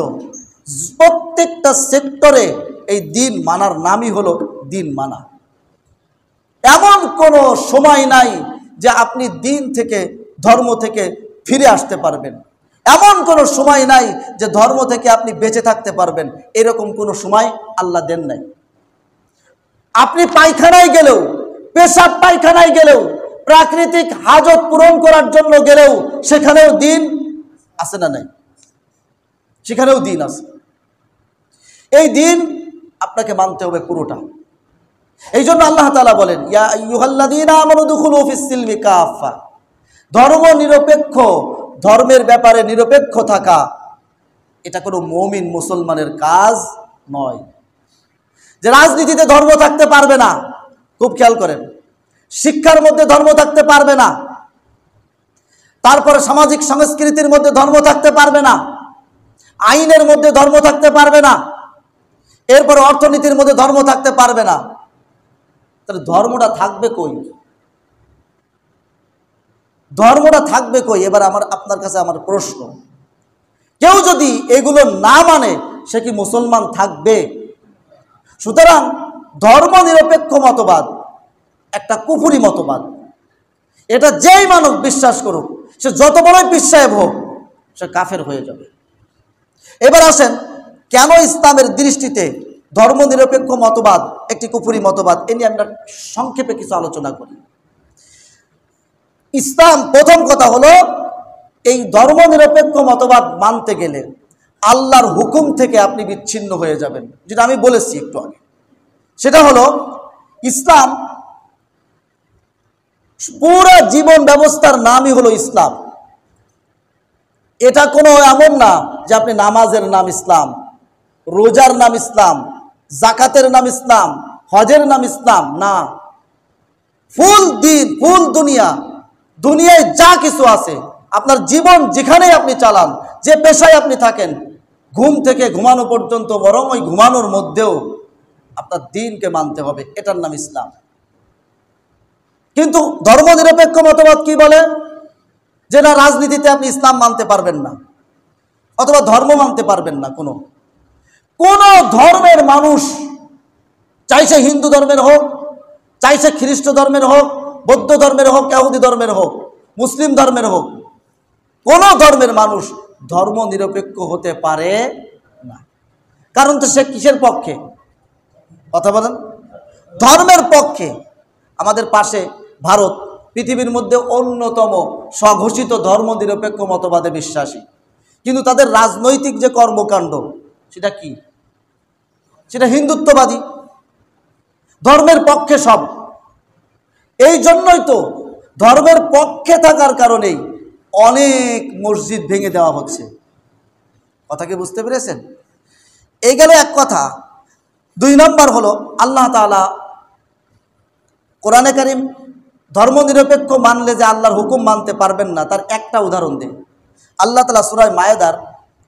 প্রত্যেকটা সেক্টরে এই দিন মানার নামই হলো দিন মানা। এমন কোনো সময় নাই যে আপনি দিন থেকে, ধর্ম থেকে ফিরে আসতে পারবেন। এমন কোনো সময় নাই যে ধর্ম থেকে আপনি বেঁচে থাকতে পারবেন, এরকম কোনো সময় আল্লাহ দেন নাই। আপনি পায়খানায় গেলেও, পেশাব পায়খানায় গেলেও, প্রাকৃতিক হাজত পূরণ করার জন্য গেলেও সেখানেও দিন আছে না নাই? সেখানেও দিন আছে। এই দিন আপনাকে মানতে হবে পুরোটা। এই জন্য আল্লাহ তাআলা বলেন, ইয়া আইয়ুহাল্লাযীনা আমানু দুখুলু ফিস-সিলমি কাফা। ধর্ম নিরপেক্ষ, ধর্মের ব্যাপারে নিরপেক্ষ থাকা, এটা কোনো মুমিন মুসলমানের কাজ নয়। যে রাজনীতিতে ধর্ম থাকতে পারবে না, খুব খেয়াল করেন, শিক্ষার মধ্যে ধর্ম থাকতে পারবে না, তারপরে সামাজিক সংস্কৃতির মধ্যে ধর্ম থাকতে পারবে না, আইনের মধ্যে ধর্ম থাকতে পারবে না, এরপরে অর্থনীতির মধ্যে ধর্ম থাকতে পারবে না, তাহলে ধর্মটা থাকবে কই? ধর্মটা থাকবে কই? এবার আপনার কাছে আমার প্রশ্ন, কেউ যদি এগুলো না মানে সে কি মুসলমান থাকবে? সুতরাং ধর্ম নিরপেক্ষ মতবাদ একটা কুফরি মতবাদ। এটা যেই মানুষ বিশ্বাস করুক, সে যত বড়ই পীর সাহেব হোক, সে কাফের হয়ে যাবে। এবার আসেন, কেন ইসলামের দৃষ্টিতে ধর্ম নিরপেক্ষ মতবাদ একটি কুফরি মতবাদ, এ নিয়ে আমরা সংক্ষেপে কিছু আলোচনা করি। ইসলাম, প্রথম কথা হলো, এই ধর্ম নিরপেক্ষ মতবাদ মানতে গেলে আল্লাহর হুকুম থেকে আপনি বিচ্ছিন্ন হয়ে যাবেন, যেটা আমি বলেছি একটু আগে। সেটা হলো, ইসলাম পুরো জীবন ব্যবস্থার নামই হলো ইসলাম। এটা কোনো এমন না যে আপনি নামাজের নাম ইসলাম, রোজার নাম ইসলাম, জাকাতের নাম ইসলাম, হজের নাম ইসলাম, না। ফুল দিন, ফুল দুনিয়া, দুনিয়ায় যা কিছু আছে, আপনার জীবন যেখানেই আপনি চালান, যে পেশায় আপনি থাকেন, ঘুম থেকে ঘুমানো পর্যন্ত, বরং ওই ঘুমানোর মধ্যেও আপনার দিনকে মানতে হবে, এটার নাম ইসলাম। কিন্তু ধর্ম নিরপেক্ষ মতবাদ কি বলে? যে না, রাজনীতিতে আপনি ইসলাম মানতে পারবেন না, অথবা ধর্ম মানতে পারবেন না, কোন ধর্মের মানুষ, চাইছে হিন্দু ধর্মের হোক, চাইছে খ্রিস্ট ধর্মের হোক, বৌদ্ধ ধর্মের হোক, ইহুদি ধর্মের হোক, মুসলিম ধর্মের হোক, কোন ধর্মের মানুষ ধর্ম নিরপেক্ষ হতে পারে না। কারণ তো সে কিসের পক্ষে? কথা বলেন, ধর্মের পক্ষে। আমাদের পাশে ভারত পৃথিবীর মধ্যে অন্যতম স্বঘোষিত ধর্ম নিরপেক্ষ মতবাদে বিশ্বাসী, কিন্তু তাদের রাজনৈতিক যে কর্মকাণ্ড সেটা কি? সেটা হিন্দুত্ববাদী, ধর্মের পক্ষে সব। এই জন্যই তো ধর্মের পক্ষে থাকার কারণেই অনেক মসজিদ ভেঙে দেওয়া হচ্ছে। কথা কি বুঝতে পেরেছেন? এই গেল এক কথা। 2 নম্বর হলো আল্লাহ তাআলা কোরআনে কারীম ধর্ম নিরপেক্ষ মানলে যে আল্লাহর হুকুম মানতে পারবেন না, তার একটা উদাহরণ দেন। আল্লাহ তাআলা সূরা মায়েদার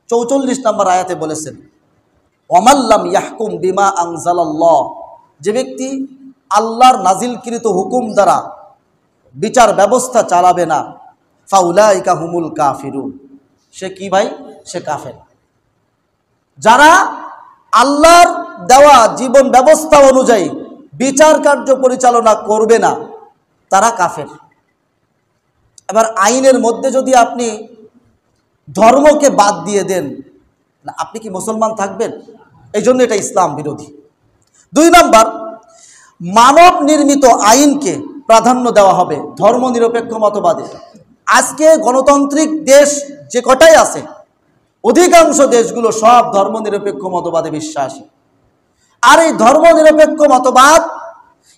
44 নম্বর আয়াতে বলেছেন, ওয়ামাল্লাম ইয়াহকুম বিমা আনজালাল্লাহ, যে ব্যক্তি আল্লাহর নাজিলকৃত হুকুম দ্বারা বিচার ব্যবস্থা চালাবে না, ফাউলাইকা হুমুল কাফিরুন, সে কি ভাই? সে কাফের। যারা আল্লাহর দেওয়া জীবন ব্যবস্থা অনুযায়ী বিচার কার্য পরিচালনা করবে না, তারা কাফের। এবার আইনের মধ্যে যদি আপনি ধর্মকে বাদ দিয়ে দেন, আপনি কি মুসলমান থাকবেন? এই জন্য এটা ইসলাম বিরোধী। 2 নম্বর, মানব নির্মিত আইনকে প্রাধান্য দেওয়া হবে ধর্ম নিরপেক্ষ মতবাদে। আজকে গণতান্ত্রিক দেশ যে কটাই আছে, অধিকাংশ দেশগুলো সব ধর্ম নিরপেক্ষ মতবাদে বিশ্বাসী। আর এই ধর্ম নিরপেক্ষ মতবাদ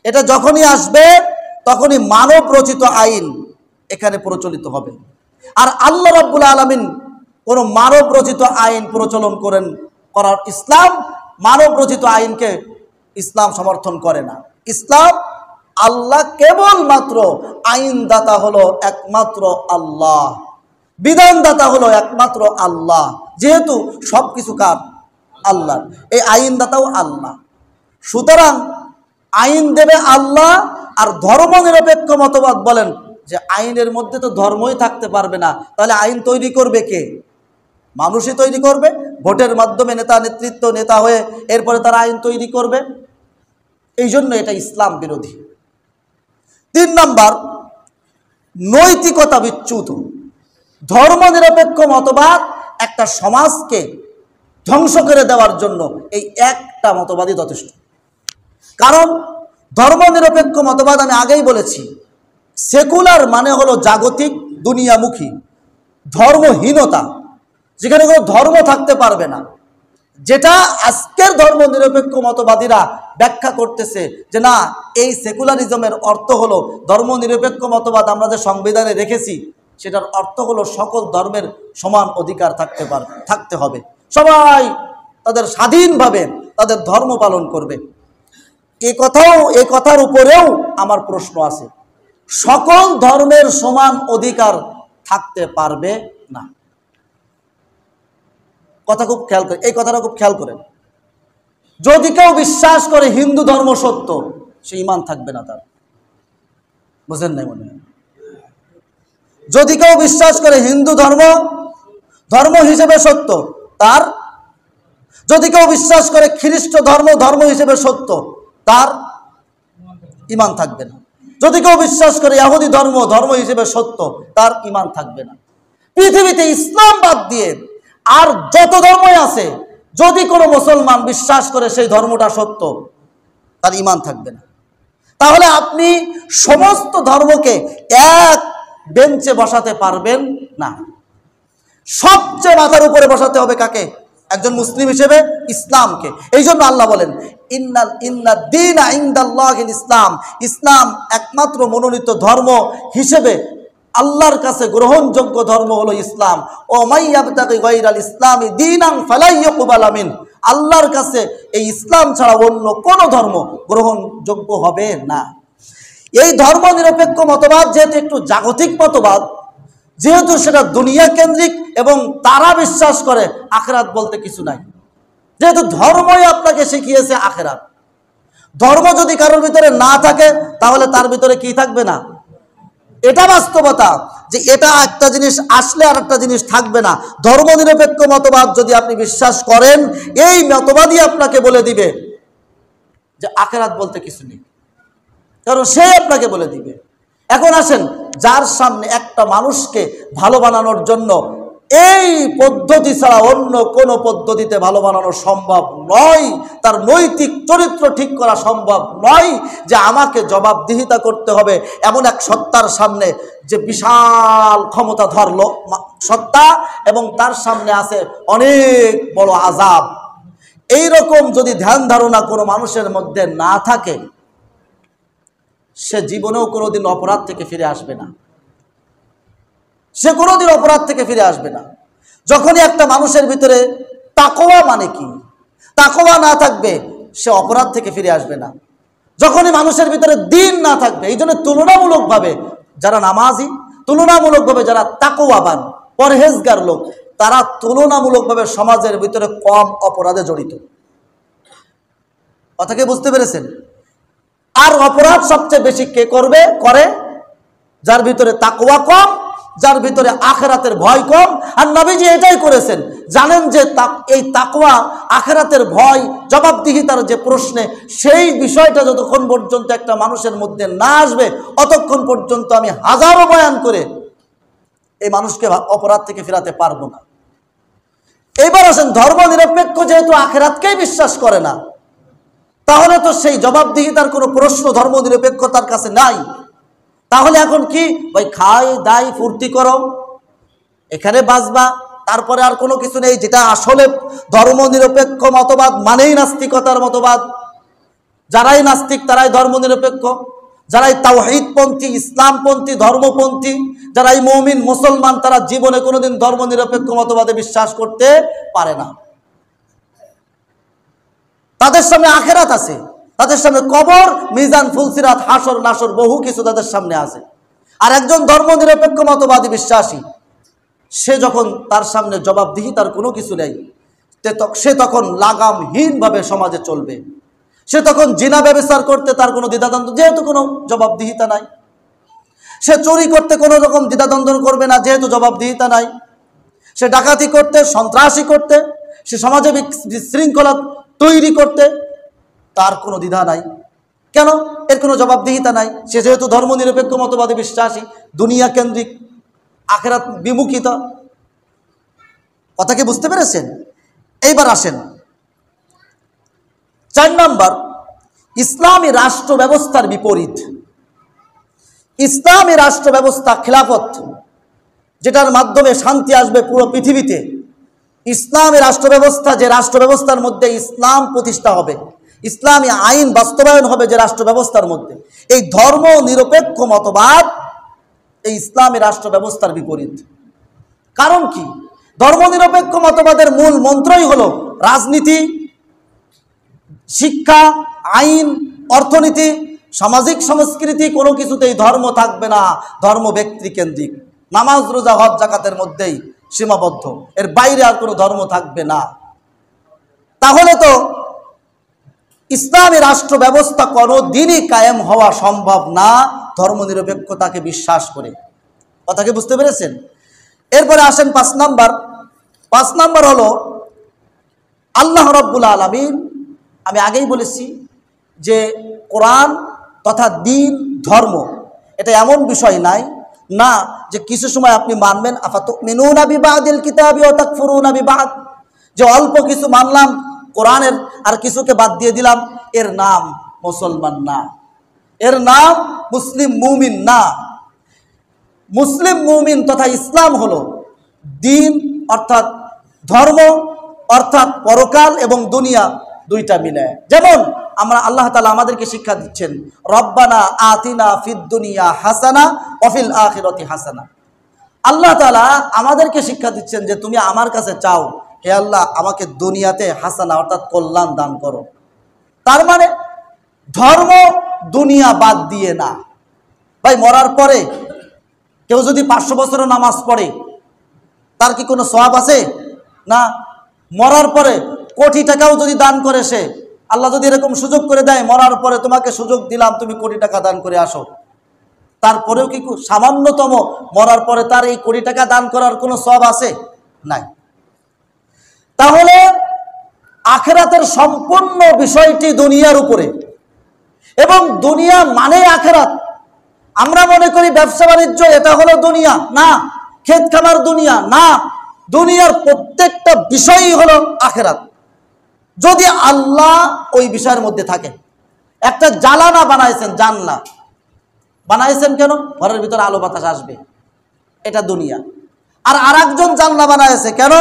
এটা যখনই আসবে তখনই মানব রচিত আইন এখানে প্রচলিত হবে। আর আল্লাহ রাব্বুল আলামিন কোনো মানব রচিত আইন প্রচলন করার ইসলাম মানব রচিত আইনকে ইসলাম সমর্থন করে না। ইসলাম, আল্লাহ কেবলমাত্র আইনদাতা হলো একমাত্র আল্লাহ, বিধানদাতা হলো একমাত্র আল্লাহ। যেহেতু সব কিছু কার? আল্লাহ। এই আইনদাতাও আল্লাহ। সুতরাং আইন দেবে আল্লাহ। আর ধর্ম নিরপেক্ষ মতবাদ বলেন যে আইনের মধ্যে তো ধর্মই থাকতে পারবে না, তাহলে আইন তৈরি করবে কে? মানুষই তৈরি করবে। ভোটের মাধ্যমে নেতা হয়ে এরপরে তারা আইন তৈরি করবে। এই জন্য এটা ইসলাম বিরোধী। 3 নম্বর, নৈতিকতা বিচ্যুত। ধর্ম নিরপেক্ষ মতবাদ একটা সমাজকে ধ্বংস করে দেওয়ার জন্য এই একটা মতবাদই যথেষ্ট। কারণ ধর্ম নিরপেক্ষ মতবাদ, আমি আগেই বলেছি, সেকুলার মানে হলো জাগতিক, দুনিয়ামুখী, ধর্মহীনতা, যেখানে কোনো ধর্ম থাকতে পারবে না। যেটা আজকের ধর্ম নিরপেক্ষ মতবাদীরা ব্যাখ্যা করতেছে যে না, এই সেকুলারিজমের অর্থ হলো ধর্ম নিরপেক্ষ মতবাদ আমরা যে সংবিধানে রেখেছি সেটার অর্থ হলো সকল ধর্মের সমান অধিকার থাকতে হবে, সবাই তাদের স্বাধীনভাবে তাদের ধর্ম পালন করবে। এই কথার উপরেও আমার প্রশ্ন আছে, সকল ধর্মের সমান অধিকার থাকতে পারবে না। কথা খুব খেয়াল করে, এই কথাটা খুব খেয়াল করেন। যদি কেউ বিশ্বাস করে হিন্দু ধর্ম সত্য, সে ঈমান থাকবে না তার। বুঝেন নাই মনে হয়? যদি কেউ বিশ্বাস করে হিন্দু ধর্ম হিসেবে সত্য, তার, যদি কেউ বিশ্বাস করে খ্রিস্ট ধর্ম হিসেবে সত্য, তার ঈমান থাকবে না। যদি কেউ বিশ্বাস করে ইহুদি ধর্ম হিসেবে সত্য, তার ঈমান থাকবে না। পৃথিবীতে ইসলাম বাদ দিয়ে আর যত ধর্মই আছে, যদি কোনো মুসলমান বিশ্বাস করে সেই ধর্মটা সত্য, তার ঈমান থাকবে না। তাহলে আপনি সমস্ত ধর্মকে এক বেঞ্চে বসাতে পারবেন না। সবচেয়ে মাথার উপরে বসাতে হবে কাকে? একজন মুসলিম হিসেবে ইসলামকে। এই জন্য আল্লাহ বলেন ইন্নাদ দীনা ইনদাল্লাহিল ইসলাম, ইসলাম একমাত্র মনোনীত ধর্ম হিসেবে আল্লাহর কাছে গ্রহণযোগ্য ধর্ম হলো ইসলাম। ও মাইয়াবতাগি গায়রাল ইসলামি দীনান ফালা ইউকবালা মিন, আল্লাহর কাছে এই ইসলাম ছাড়া অন্য কোনো ধর্ম গ্রহণযোগ্য হবে না। এই ধর্ম নিরপেক্ষ মতবাদ যেহেতু একটু জাগতিক মতবাদ, যেহেতু সেটা দুনিয়া কেন্দ্রিক এবং তারা বিশ্বাস করে আখিরাত বলতে কিছু নাই, যেহেতু ধর্মই আপনাকে শিখিয়েছে আখিরাত। ধর্ম যদি কারোর ভিতরে না থাকে তাহলে তার ভিতরে কি থাকবে না? এটা বাস্তবতা যে এটা একটা জিনিস আসলে আর একটা জিনিস থাকবে না। ধর্মনিরপেক্ষ মতবাদ যদি আপনি বিশ্বাস করেন, এই মতবাদই আপনাকে বলে দিবে যে আখিরাত বলতে কিছু নেই, কারণ সে আপনাকে বলে দিবে। এখন আসেন, যার সামনে একটা মানুষকে ভালো বানানোর জন্য এই পদ্ধতি ছাড়া অন্য কোনো পদ্ধতিতে ভালো বানানো সম্ভব নয়, তার নৈতিক চরিত্র ঠিক করা সম্ভব নয়, যে আমাকে জবাবদিহিতা করতে হবে এমন এক সত্তার সামনে যে বিশাল ক্ষমতাধর সত্তা এবং তার সামনে আছে অনেক বড় আযাব। এই রকম যদি ধ্যান ধারণা কোনো মানুষের মধ্যে না থাকে, সে জীবনেও কোনোদিন অপরাধ থেকে ফিরে আসবে না, সে কোনোদিন অপরাধ থেকে ফিরে আসবে না। যখনই একটা মানুষের ভিতরে তাকওয়া মানে কি, তাকওয়া না থাকবে, সে অপরাধ থেকে ফিরে আসবে না। যখনই মানুষের ভিতরে দ্বীন না থাকবে, এই জন্য তুলনামূলকভাবে যারা নামাজি, তুলনামূলকভাবে যারা তাকওয়াবান পরহেজগার লোক, তারা তুলনামূলকভাবে সমাজের ভিতরে কম অপরাধে জড়িত। কথা কি বুঝতে পেরেছেন? আর অপরাধ সবচেয়ে বেশি কে করে? যার ভিতরে তাকওয়া কম, যার ভিতরে আখিরাতের ভয় কম। আর নবীজি এটাই করেছেন। জানেন যে এই তাকওয়া, আখিরাতের ভয়, জবাবদিহিতার যে প্রশ্নে, সেই বিষয়টা যতক্ষণ পর্যন্ত একটা মানুষের মধ্যে না আসবে, অতক্ষণ পর্যন্ত আমি হাজারো বয়ান করে এই মানুষকে অপরাধ থেকে ফেরাতে পারবো না। এইবার আসেন, ধর্মনিরপেক্ষ যেহেতু আখিরাতকেই বিশ্বাস করে না, তাহলে তো সেই জবাবদিহিতার কোনো প্রশ্ন ধর্মনিরপেক্ষতার কাছে নাই। তাহলে এখন কি ভাই, খাই দাই ফুর্তি করো, এখানে বাঁচবা, তারপরে আর কোনো কিছু নেই। যেটা আসলে ধর্মনিরপেক্ষ মতবাদ মানেই নাস্তিকতার মতবাদ। যারাই নাস্তিক তারাই ধর্মনিরপেক্ষ, যারাই তাওহীদপন্থী, ইসলামপন্থী, ধর্মপন্থী, যারাই মুমিন মুসলমান, তারা জীবনে কোনোদিন ধর্মনিরপেক্ষ মতবাদে বিশ্বাস করতে পারে না। তাদের সামনে আখিরাত আছে, তাদের সামনে কবর, মিজান, ফুলসিরাত, হাসর নাসর, বহু কিছু তাদের সামনে আছে। আর একজন ধর্মনিরপেক্ষ মতবাদী বিশ্বাসী, সে যখন তার সামনে জবাবদিহিতার কোনো কিছু নেই, সে তখন লাগামহীনভাবে সমাজে চলবে। সে তখন জিনা ব্যবচার করতে তার কোনো দ্বিধাদ্বন্দ্ব, যেহেতু কোনো জবাবদিহিতা নাই। সে চুরি করতে কোনো রকম দ্বিধাদ্বন্দ্ব করবে না, যেহেতু জবাবদিহিতা নাই। সে ডাকাতি করতে, সন্ত্রাসী করতে, সে সমাজে বিশৃঙ্খলা তৈরি করতে তার কোনো দ্বিধা নাই। কেন? এর কোনো জবাবদিহিতা নাই। সে যেহেতু ধর্মনিরপেক্ষ মতবাদে বিশ্বাসী, দুনিয়া কেন্দ্রিক, আখিরাত বিমুখিতা। কথা কি বুঝতে পেরেছেন? এইবার আসেন 4 নম্বর, ইসলামী রাষ্ট্র ব্যবস্থার বিপরীত। ইসলামী রাষ্ট্র ব্যবস্থা খিলাফত, যেটার মাধ্যমে শান্তি আসবে পুরো পৃথিবীতে। ইসলামী রাষ্ট্র ব্যবস্থা, যে রাষ্ট্র ব্যবস্থার মধ্যে ইসলাম প্রতিষ্ঠা হবে, ইসলামী আইন বাস্তবায়ন হবে যে রাষ্ট্র ব্যবস্থার মধ্যে, এই ধর্ম নিরপেক্ষ মতবাদ এই ইসলামী রাষ্ট্র ব্যবস্থার বিপরীত। কারণ কি? ধর্মনিরপেক্ষ মতবাদের মূল মন্ত্রই হলো রাজনীতি, শিক্ষা, আইন, অর্থনীতি, সামাজিক সংস্কৃতি, কোনো কিছুতেই ধর্ম থাকবে না। ধর্ম ব্যক্তিকেন্দ্রিক, নামাজ, রোজা, হজ, যাকাতের মধ্যেই সীমাবদ্ধ, এর বাইরে আর কোনো ধর্ম থাকবে না। তাহলে তো ইসলামী রাষ্ট্র ব্যবস্থা কোনোদিনই কায়েম হওয়া সম্ভব না ধর্মনিরপেক্ষতাকে বিশ্বাস করে। কথা কি বুঝতে পেরেছেন? এরপরে আসেন 5 নম্বর। 5 নম্বর হলো আল্লাহ রাব্বুল আলামিন। আমি আগেই বলেছি যে কোরআন তথা দ্বীন, ধর্ম, এটা এমন বিষয় নাই না যে কিছু সময় আপনি মানবেন, আফাতুমিনুনা বিবাদিল কিতাবি ওয়া তাকফুরুনা বিবাদ, যে অল্প কিছু মানলাম কোরআনের আর কিছুকে বাদ দিয়ে দিলাম, এর নাম মুসলমান না, এর নাম মুসলিম মুমিন না। মুসলিম মুমিন তথা ইসলাম হলো দ্বীন, অর্থাৎ ধর্ম, অর্থাৎ পরকাল এবং দুনিয়া দুইটা মিলে। যেমন আমরা, আল্লাহ তাআলা আমাদেরকে শিক্ষা দিচ্ছেন, রব্বানা আতিনা ফিদ দুনিয়া হাসানা ওয়া ফিল আখিরাতি হাসানা। আল্লাহ তাআলা আমাদেরকে শিক্ষা দিচ্ছেন যে তুমি আমার কাছে চাও, হে আল্লাহ আমাকে দুনিয়াতে হাসানা অর্থাৎ কল্যাণ দান করো। তার মানে ধর্ম দুনিয়া বাদ দিয়ে না। ভাই, মরার পরে কেউ যদি 500 বছরও নামাজ পড়ে, তার কি কোনো সওয়াব আছে? না। মরার পরে কোটি টাকাও যদি দান করে সে, আল্লাহ যদি এরকম সুযোগ করে দেয়, মরার পরে তোমাকে সুযোগ দিলাম, তুমি কোটি টাকা দান করে আসো, তারপরেও কি সামান্যতম মরার পরে তার এই কোটি টাকা দান করার কোনো সওয়াব আছে? নাই। তাহলে আখিরাতের সম্পূর্ণ বিষয়টি দুনিয়ার উপরে, এবং দুনিয়া মানে আখিরাত। আমরা মনে করি ব্যবসা বাণিজ্য এটা হলো দুনিয়া, না। ক্ষেত খামার দুনিয়া, না। দুনিয়ার প্রত্যেকটা বিষয়ই হলো আখিরাত, যদি আল্লাহ ওই বিষয়ের মধ্যে থাকে। একটা জানালা বানাইছেন, জানলা বানাইছেন কেন? ঘরের ভিতরে আলো বাতাস আসবে, এটা দুনিয়া। আর আরেকজন জানলা বানাইছে কেন?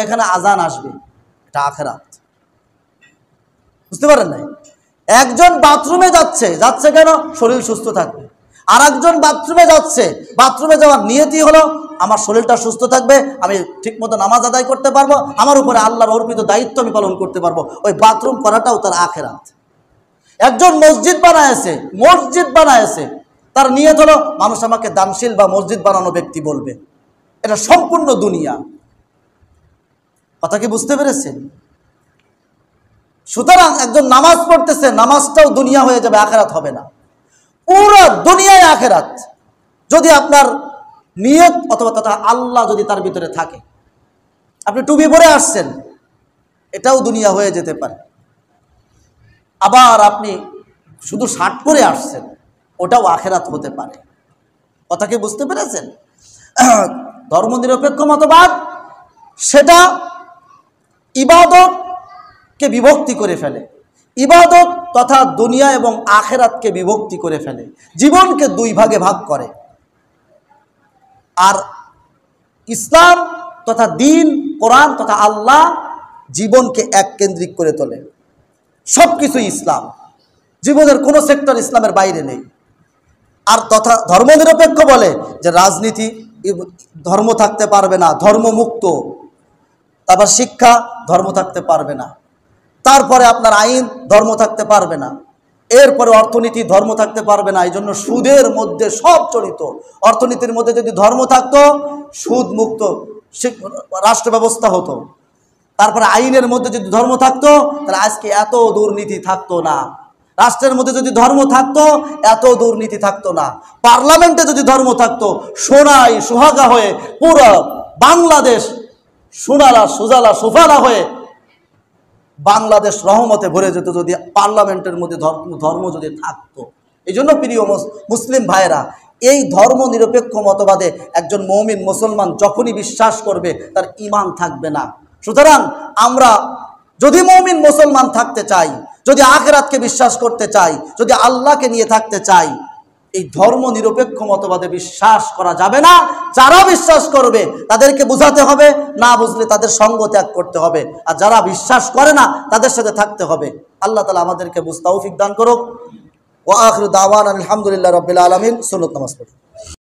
এখানে আজান আসবে, এটা আখিরাত। বুঝতে পারেন নাই? একজন বাথরুমে যাচ্ছে কেন? শরীর সুস্থ থাকবে। আর একজন বাথরুমে যাচ্ছে, বাথরুমে যাওয়ার নিয়তি হলো আমার শরীরটা সুস্থ থাকবে, আমি ঠিকমতো নামাজ আদায় করতে পারবো, আমার উপরে আল্লাহর অর্পিত দায়িত্ব আমি পালন করতে পারবো। ওই বাথরুম করাটাও তার আখিরাত। একজন মসজিদ বানায়েছে, তার নিয়ত হলো মানুষ আমাকে দানশীল বা মসজিদ বানানো ব্যক্তি বলবে, এটা সম্পূর্ণ দুনিয়া। কথা কি বুঝতে পেরেছেন? সুতরাং একজন নামাজ পড়তেছে, নামাজটাও দুনিয়া হয়ে যাবে, আখিরাত হবে না। পুরো দুনিয়ায় আখিরাত যদি আপনার নিয়ত অথবা তথা আল্লাহ যদি তার ভিতরে থাকে। আপনি টুপি পরে আসছেন, এটাও দুনিয়া হয়ে যেতে পারে। আবার আপনি শুধু শার্ট পরে আসছেন, ওটাও আখিরাত হতে পারে। কথা কি বুঝতে পেরেছেন? ধর্মনিরপেক্ষ মতবাদ সেটা ইবাদতকে বিভক্তি করে ফেলে, ইবাদত তথা দুনিয়া এবং আখিরাতকে বিভক্তি করে ফেলে, জীবনকে দুই ভাগে ভাগ করে। আর ইসলাম তথা দিন, কোরআন তথা আল্লাহ জীবনকে এক কেন্দ্রিক করে তোলে। সব কিছুই ইসলাম, জীবনের কোনো সেক্টর ইসলামের বাইরে নেই। আর তথা ধর্মনিরপেক্ষ বলে যে রাজনীতি ধর্ম থাকতে পারবে না, ধর্মমুক্ত। তারপর শিক্ষা ধর্ম থাকতে পারবে না, তারপরে আপনার আইন ধর্ম থাকতে পারবে না, এরপরে অর্থনীতি ধর্ম থাকতে পারবে না। এই জন্য সুদের মধ্যে সব জড়িত। অর্থনীতির মধ্যে যদি ধর্ম থাকতো, সুদ মুক্ত রাষ্ট্র ব্যবস্থা হতো। তারপরে আইনের মধ্যে যদি ধর্ম থাকতো, তাহলে আজকে এত দুর্নীতি থাকতো না। রাষ্ট্রের মধ্যে যদি ধর্ম থাকতো, এত দুর্নীতি থাকতো না। পার্লামেন্টে যদি ধর্ম থাকতো, সোনায় সোহাগা হয়ে পুরো বাংলাদেশ সোনালা সুজালা সুফালা হয়ে বাংলাদেশ রহমতে ভরে যেত, যদি পার্লামেন্টের মধ্যে ধর্ম যদি থাকতো। এই জন্য প্রিয় মুসলিম ভাইয়েরা, এই ধর্ম নিরপেক্ষ মতবাদে একজন মুমিন মুসলমান যখনই বিশ্বাস করবে, তার ঈমান থাকবে না। সুতরাং আমরা যদি মুমিন মুসলমান থাকতে চাই, যদি আখিরাতকে বিশ্বাস করতে চাই, যদি আল্লাহকে নিয়ে থাকতে চাই, এই ধর্ম নিরপেক্ষ মতবাদে বিশ্বাস করা যাবে না। যারা বিশ্বাস করবে তাদেরকে বুঝাতে হবে, না বুঝলে তাদের সঙ্গ ত্যাগ করতে হবে। আর যারা বিশ্বাস করে না তাদের সাথে থাকতে হবে। আল্লাহ তাআলা আমাদেরকে বুঝ তৌফিক দান করুক। ওয়া আখিরু দাওয়ানা আলহামদুলিল্লাহি রাব্বিল আলামিন। সুন্নাত নামাজ পড়ুন।